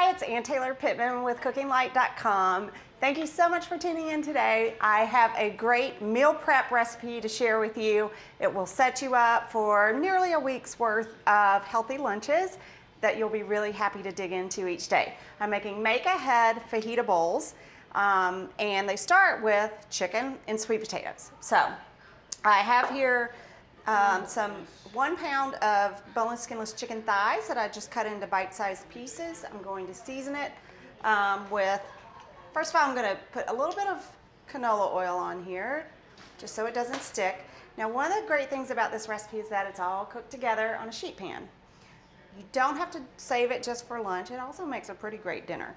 Hi, it's Ann Taylor Pittman with CookingLight.com. Thank you so much for tuning in today. I have a great meal prep recipe to share with you. It will set you up for nearly a week's worth of healthy lunches that you'll be really happy to dig into each day. I'm making make-ahead fajita bowls, and they start with chicken and sweet potatoes. So I have here some 1 pound of boneless, skinless chicken thighs that I just cut into bite-sized pieces. I'm going to season it with, first of all, I'm going to put a little bit of canola oil on here just so it doesn't stick. Now, one of the great things about this recipe is that it's all cooked together on a sheet pan. You don't have to save it just for lunch. It also makes a pretty great dinner.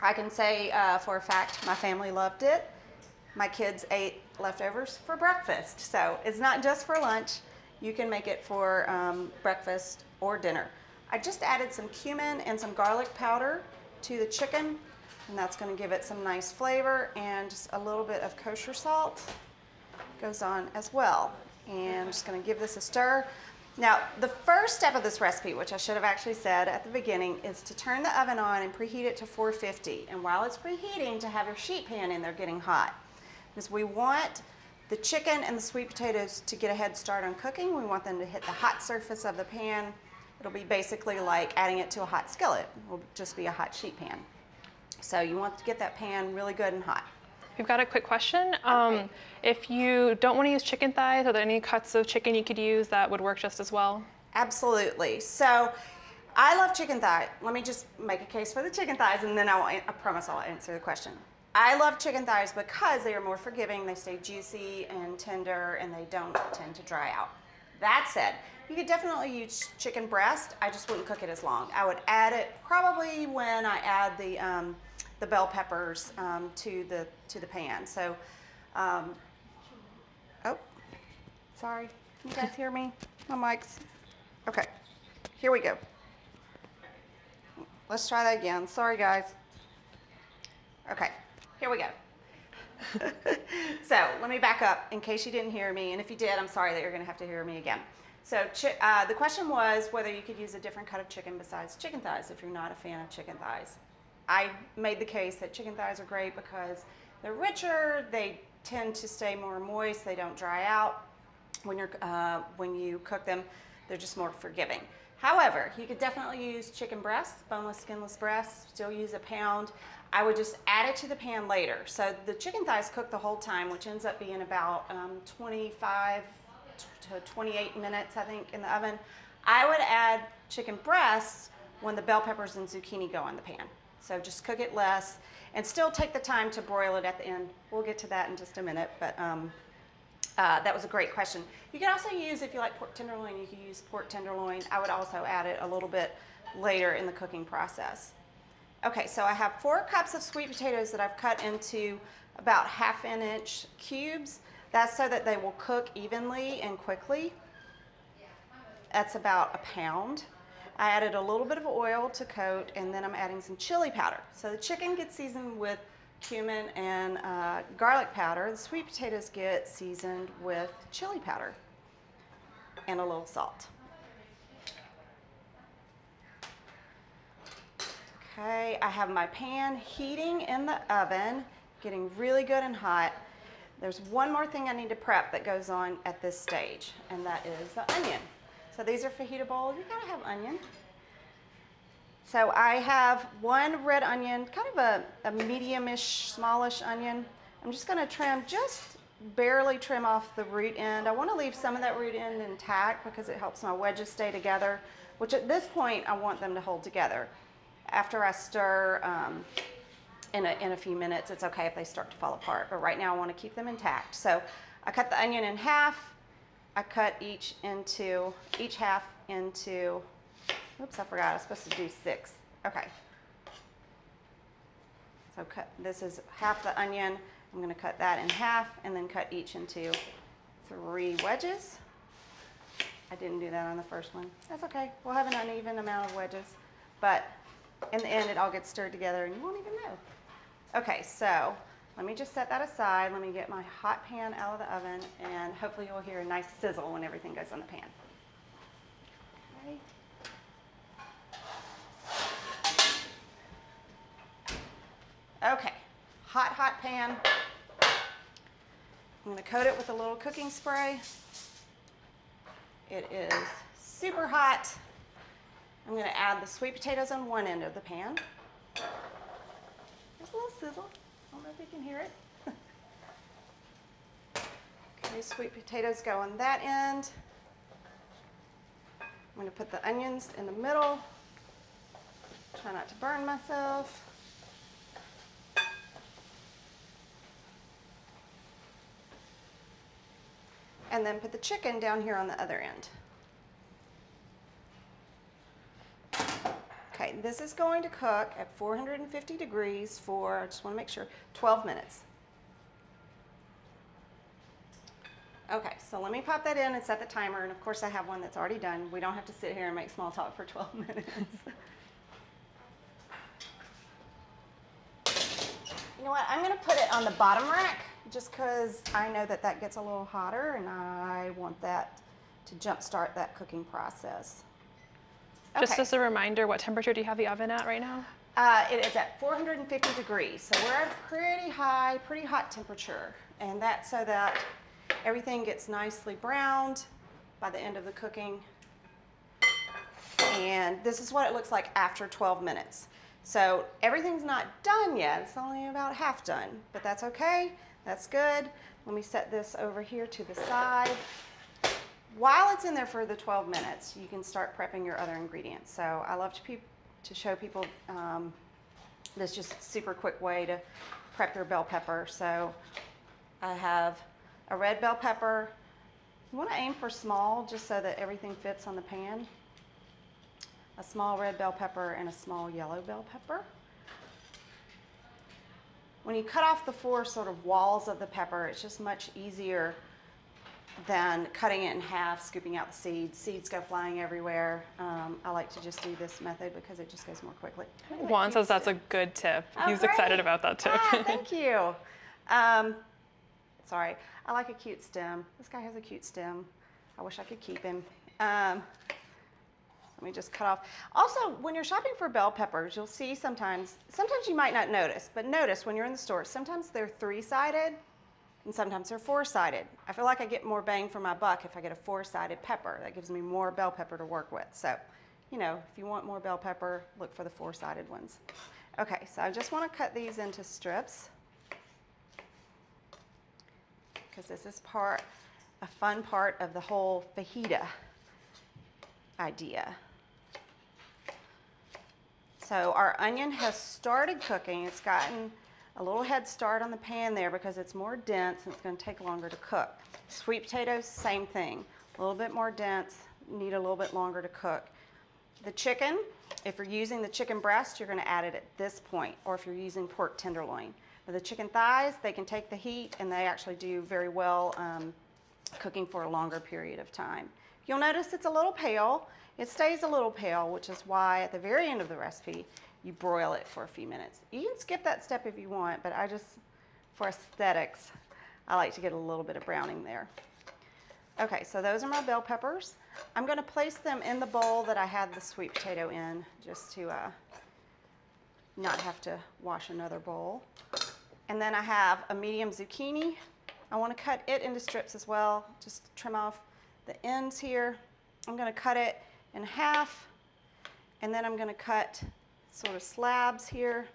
I can say for a fact my family loved it. My kids ate leftovers for breakfast. So it's not just for lunch. You can make it for breakfast or dinner. I just added some cumin and some garlic powder to the chicken, and that's going to give it some nice flavor, and just a little bit of kosher salt goes on as well. And I'm just going to give this a stir. Now, the first step of this recipe, which I should have actually said at the beginning, is to turn the oven on and preheat it to 450. And while it's preheating, to have your sheet pan in there getting hot. Because we want the chicken and the sweet potatoes to get a head start on cooking. We want them to hit the hot surface of the pan. It'll be basically like adding it to a hot skillet. It will just be a hot sheet pan. So you want to get that pan really good and hot. We've got a quick question. Okay. If you don't want to use chicken thighs, are there any cuts of chicken you could use that would work just as well? Absolutely. So I love chicken thigh. Let me just make a case for the chicken thighs, and then I promise I'll answer the question. I love chicken thighs because they are more forgiving. They stay juicy and tender, and they don't tend to dry out. That said, you could definitely use chicken breast. I just wouldn't cook it as long. I would add it probably when I add the bell peppers to the pan. So, oh, sorry. Can you guys hear me? My mic's, okay. Here we go. Let's try that again. Sorry, guys. Okay. Here we go. So let me back up in case you didn't hear me, and if you did, I'm sorry that you're going to have to hear me again. So the question was whether you could use a different cut of chicken besides chicken thighs if you're not a fan of chicken thighs. I made the case that chicken thighs are great because they're richer, they tend to stay more moist, they don't dry out when you cook them. They're just more forgiving. However, you could definitely use chicken breasts, boneless, skinless breasts, still use a pound. I would just add it to the pan later. So the chicken thighs cook the whole time, which ends up being about 25 to 28 minutes, I think, in the oven. I would add chicken breasts when the bell peppers and zucchini go on the pan. So just cook it less and still take the time to broil it at the end. We'll get to that in just a minute, but that was a great question. You can also use, if you like pork tenderloin, you can use pork tenderloin. I would also add it a little bit later in the cooking process. Okay, so I have 4 cups of sweet potatoes that I've cut into about 1/2 inch cubes. That's so that they will cook evenly and quickly. That's about a pound. I added a little bit of oil to coat, and then I'm adding some chili powder. So the chicken gets seasoned with cumin and garlic powder. The sweet potatoes get seasoned with chili powder and a little salt. Okay, I have my pan heating in the oven, getting really good and hot. There's one more thing I need to prep that goes on at this stage, and that is the onion. So these are fajita bowls. You gotta have onion. So I have 1 red onion, kind of a medium-ish, smallish onion. I'm just gonna trim, just barely trim off the root end. I wanna leave some of that root end intact because it helps my wedges stay together, which at this point I want them to hold together. After I stir in a few minutes, it's okay if they start to fall apart, but right now I want to keep them intact. So I cut the onion in half. I cut each half into, oops, I forgot, I was supposed to do 6. Okay. So this is half the onion. I'm going to cut that in half and then cut each into 3 wedges. I didn't do that on the first one. That's okay. We'll have an uneven amount of wedges, but in the end, it all gets stirred together and you won't even know. Okay, so let me just set that aside. Let me get my hot pan out of the oven, and hopefully you'll hear a nice sizzle when everything goes on the pan. Okay. Okay, hot pan. I'm gonna coat it with a little cooking spray. It is super hot. I'm gonna add the sweet potatoes on one end of the pan. There's a little sizzle. I don't know if you can hear it. Okay, sweet potatoes go on that end. I'm gonna put the onions in the middle. Try not to burn myself. And then put the chicken down here on the other end. Okay, this is going to cook at 450 degrees for, I just want to make sure, 12 minutes. Okay, so let me pop that in and set the timer, and of course I have one that's already done. We don't have to sit here and make small talk for 12 minutes. You know what, I'm going to put it on the bottom rack just because I know that that gets a little hotter and I want that to jumpstart that cooking process. Just Okay. as a reminder, what temperature do you have the oven at right now? It is at 450 degrees, so we're at a pretty high, pretty hot temperature, and that's so that everything gets nicely browned by the end of the cooking. And this is what it looks like after 12 minutes. So everything's not done yet, it's only about half done, but that's okay, that's good. Let me set this over here to the side. While it's in there for the 12 minutes, you can start prepping your other ingredients. So I love to show people this just super quick way to prep your bell pepper. So I have a red bell pepper. You want to aim for small just so that everything fits on the pan. A small red bell pepper and a small yellow bell pepper. When you cut off the four sort of walls of the pepper, it's just much easier than cutting it in half, scooping out the seeds. Seeds go flying everywhere. I like to just do this method because it just goes more quickly. Juan says that's a good tip. Oh, He's great. excited about that tip. Thank you. Sorry, I like a cute stem. This guy has a cute stem. I wish I could keep him. Let me just cut off. Also, when you're shopping for bell peppers, you'll see sometimes you might not notice, but notice when you're in the store, sometimes they're three-sided and sometimes they're four-sided. I feel like I get more bang for my buck if I get a four-sided pepper. That gives me more bell pepper to work with. So, you know, if you want more bell pepper, look for the four-sided ones. Okay, so I just want to cut these into strips because this is a fun part of the whole fajita idea. So our onion has started cooking. It's gotten a little head start on the pan there because it's more dense and it's going to take longer to cook. Sweet potatoes, same thing. A little bit more dense, need a little bit longer to cook. The chicken, if you're using the chicken breast, you're going to add it at this point, or if you're using pork tenderloin. But the chicken thighs, they can take the heat and they actually do very well cooking for a longer period of time. You'll notice it's a little pale. It stays a little pale, which is why at the very end of the recipe, you broil it for a few minutes. You can skip that step if you want, but I just, for aesthetics, I like to get a little bit of browning there. Okay, so those are my bell peppers. I'm gonna place them in the bowl that I had the sweet potato in, just to not have to wash another bowl. And then I have a medium zucchini. I wanna cut it into strips as well, just trim off the ends here. I'm gonna cut it in half, and then I'm gonna cut sort of slabs here,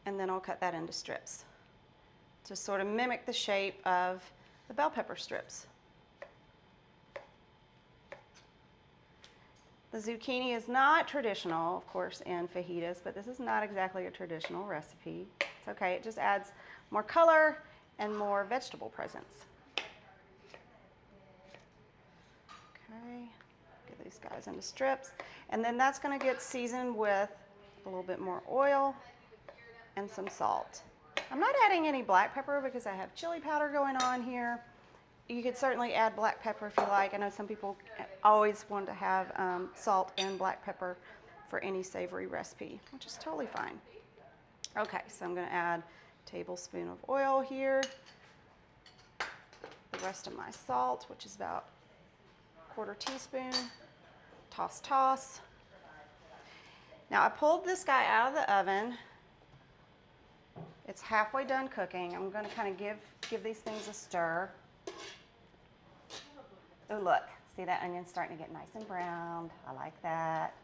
and then I'll cut that into strips to sort of mimic the shape of the bell pepper strips. The zucchini is not traditional, of course, in fajitas, but this is not exactly a traditional recipe. It's okay, it just adds more color and more vegetable presence. Okay, get these guys into strips. And then that's going to get seasoned with a little bit more oil and some salt. I'm not adding any black pepper because I have chili powder going on here. You could certainly add black pepper if you like. I know some people always want to have salt and black pepper for any savory recipe, which is totally fine. Okay, so I'm going to add a tablespoon of oil here. The rest of my salt, which is about a 1/4 teaspoon. Toss, toss. Now I pulled this guy out of the oven it's halfway done cooking. I'm going to kind of give these things a stir. Oh, look, see that onion starting to get nice and browned. I like that.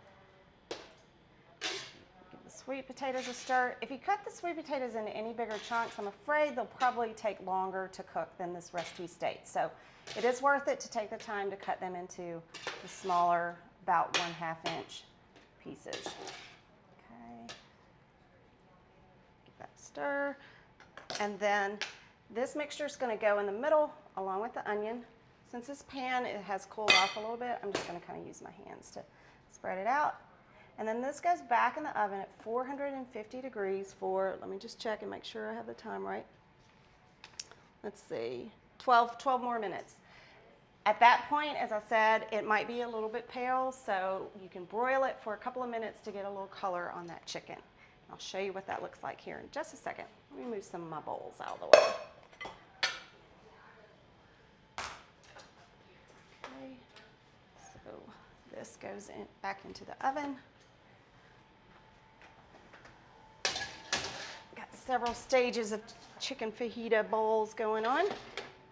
Give the sweet potatoes a stir. If you cut the sweet potatoes into any bigger chunks, I'm afraid they'll probably take longer to cook than this recipe states. So it is worth it to take the time to cut them into the smaller, about 1/2 inch pieces. Okay. Give that a stir. And then this mixture is going to go in the middle along with the onion. Since this pan, it has cooled off a little bit, I'm just going to kind of use my hands to spread it out. And then this goes back in the oven at 450 degrees for, let me just check and make sure I have the time right. Let's see, 12 more minutes. At that point, as I said, it might be a little bit pale, so you can broil it for a couple of minutes to get a little color on that chicken. I'll show you what that looks like here in just a second. Let me move some of my bowls out of the way. Okay, so this goes back into the oven. Got several stages of chicken fajita bowls going on,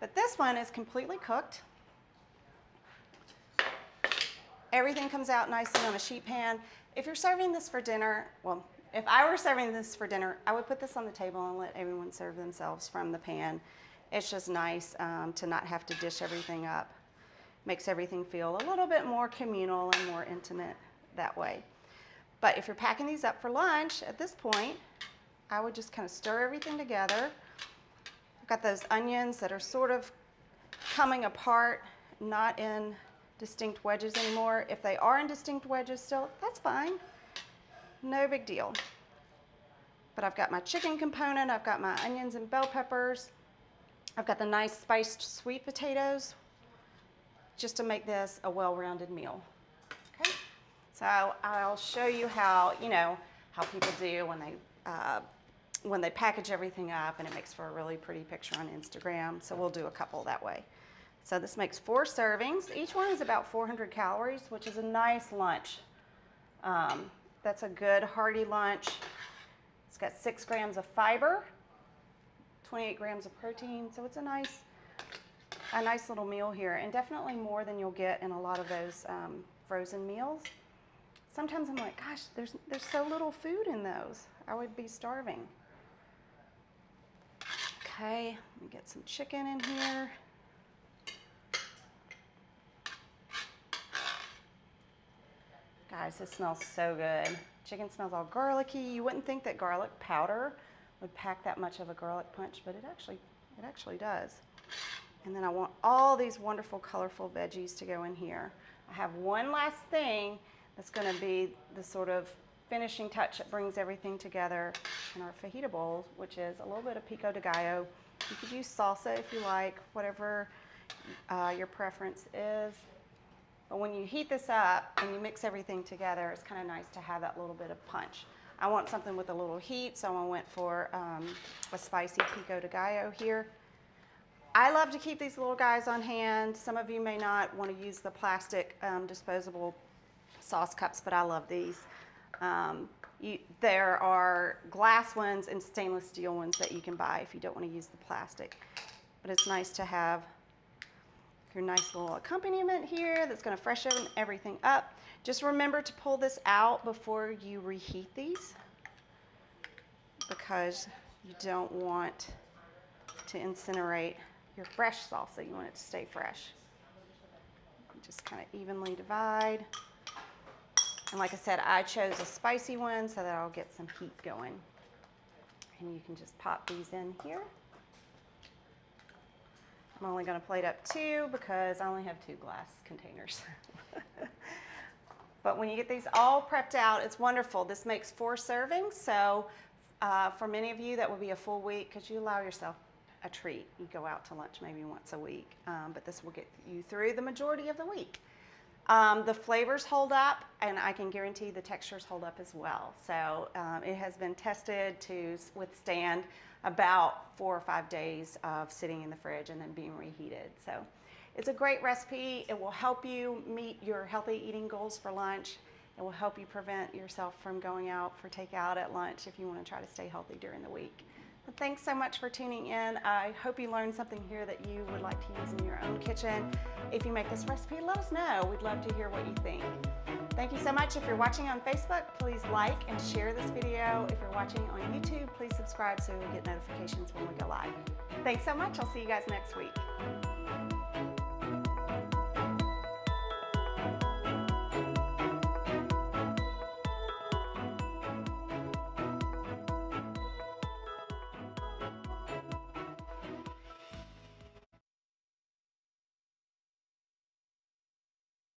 but this one is completely cooked. Everything comes out nicely on a sheet pan. If you're serving this for dinner, well, if I were serving this for dinner, I would put this on the table and let everyone serve themselves from the pan. It's just nice to not have to dish everything up. Makes everything feel a little bit more communal and more intimate that way. But if you're packing these up for lunch, at this point, I would just kind of stir everything together. I've got those onions that are sort of coming apart, not in distinct wedges anymore. If they are in distinct wedges still, that's fine. No big deal. But I've got my chicken component, I've got my onions and bell peppers, I've got the nice spiced sweet potatoes, just to make this a well-rounded meal. Okay, so I'll show you how, how people do when they package everything up, and it makes for a really pretty picture on Instagram. So we'll do a couple that way. So this makes 4 servings. Each one is about 400 calories, which is a nice lunch. That's a good hearty lunch. It's got 6 grams of fiber, 28 grams of protein. So it's a nice little meal here, and definitely more than you'll get in a lot of those frozen meals. Sometimes I'm like, gosh, there's so little food in those. I would be starving. Okay, let me get some chicken in here. Guys, this smells so good. Chicken smells all garlicky. You wouldn't think that garlic powder would pack that much of a garlic punch, but it actually does. And then I want all these wonderful, colorful veggies to go in here. I have one last thing that's going to be the sort of finishing touch that brings everything together in our fajita bowl, which is a little bit of pico de gallo. You could use salsa if you like, whatever your preference is. But when you heat this up and you mix everything together, it's kind of nice to have that little bit of punch. I want something with a little heat, so I went for a spicy pico de gallo here. I love to keep these little guys on hand. Some of you may not want to use the plastic disposable sauce cups, but I love these. There are glass ones and stainless steel ones that you can buy if you don't want to use the plastic. But it's nice to have your nice little accompaniment here that's going to freshen everything up. Just remember to pull this out before you reheat these, because you don't want to incinerate your fresh salsa. You want it to stay fresh. Just kind of evenly divide. And like I said, I chose a spicy one so that I'll get some heat going. And you can just pop these in here. I'm only going to plate up 2 because I only have 2 glass containers. But when you get these all prepped out, it's wonderful. This makes 4 servings. So for many of you, that would be a full week, because you allow yourself a treat. You go out to lunch maybe once a week, but this will get you through the majority of the week. The flavors hold up, and I can guarantee the textures hold up as well. So it has been tested to withstand about 4 or 5 days of sitting in the fridge and then being reheated. So it's a great recipe. It will help you meet your healthy eating goals for lunch. It will help you prevent yourself from going out for takeout at lunch if you want to try to stay healthy during the week. Thanks so much for tuning in. I hope you learned something here that you would like to use in your own kitchen. If you make this recipe, let us know. We'd love to hear what you think. Thank you so much. If you're watching on Facebook, please like and share this video. If you're watching on YouTube, please subscribe so you'll get notifications when we go live. Thanks so much. I'll see you guys next week.